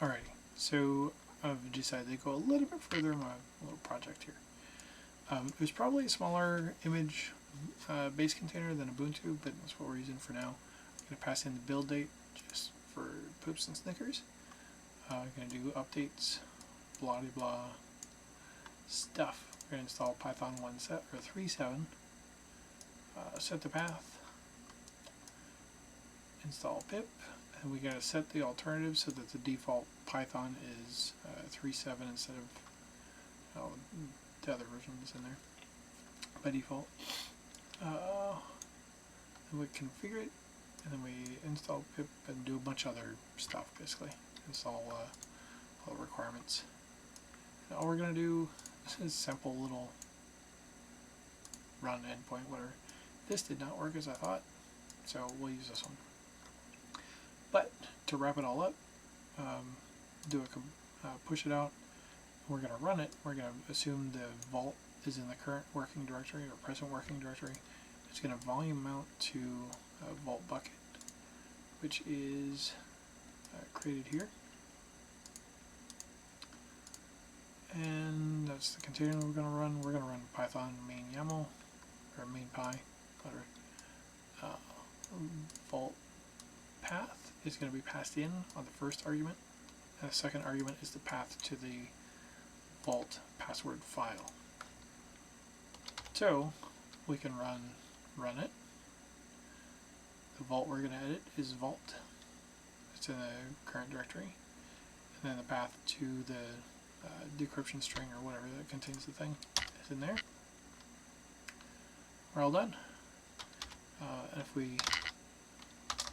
Alrighty, so I've decided to go a little bit further in my little project here. It was probably a smaller image base container than Ubuntu, but that's what we're using for now. I'm going to pass in the build date just for poops and snickers. I'm going to do updates, blah de blah stuff. We're going to install Python 3.7, set the path, install pip, and we got to set the alternative so that the default Python is 3.7 instead of the other version is in there by default. Then we configure it, and then we install pip and do a bunch of other stuff, basically. Install all the requirements. And all we're going to do is simple little run endpoint, whatever. This did not work as I thought, so we'll use this one. But to wrap it all up, push it out. We're going to run it. We're going to assume the vault is in the current working directory or present working directory. It's going to volume mount to a vault bucket, which is created here. And that's the container we're going to run. We're going to run Python main YAML, or main py, whatever. Vault path is going to be passed in on the first argument, and the second argument is the path to the vault password file. So we can run it. The vault we're going to edit is vault. It's in the current directory, and then the path to the decryption string or whatever that contains the thing is in there. We're all done. And if we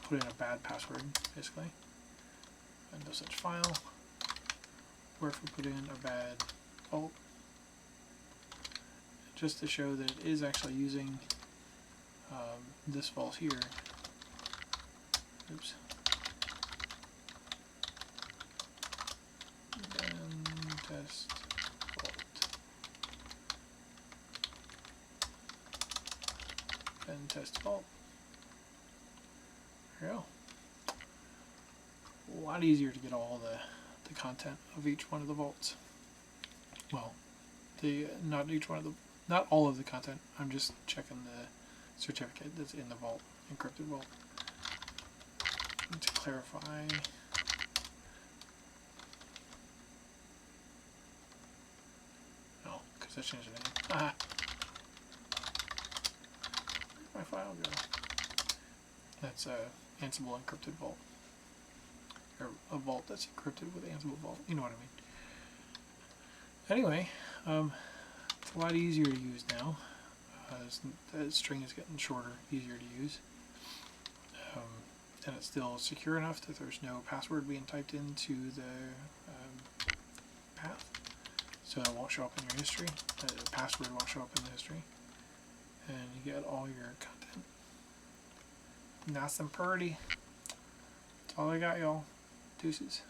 put in a bad password, basically, and no such file, or if we put in a bad vault, just to show that it is actually using this vault here. Oops. Then test vault. Then test vault. There we go. A lot easier to get all the content of each one of the vaults. Well, not all of the content. I'm just checking the certificate that's in the vault, encrypted vault. And to clarify, no, because I changed the name. Ah, where'd my file go? That's a Ansible encrypted vault, or a vault that's encrypted with Ansible vault. You know what I mean. Anyway, it's a lot easier to use now. The string is getting shorter, easier to use, and it's still secure enough that there's no password being typed into the path, so it won't show up in your history. The password won't show up in the history, and you get all your content. Nice and pretty. That's all I got, y'all. Deuces.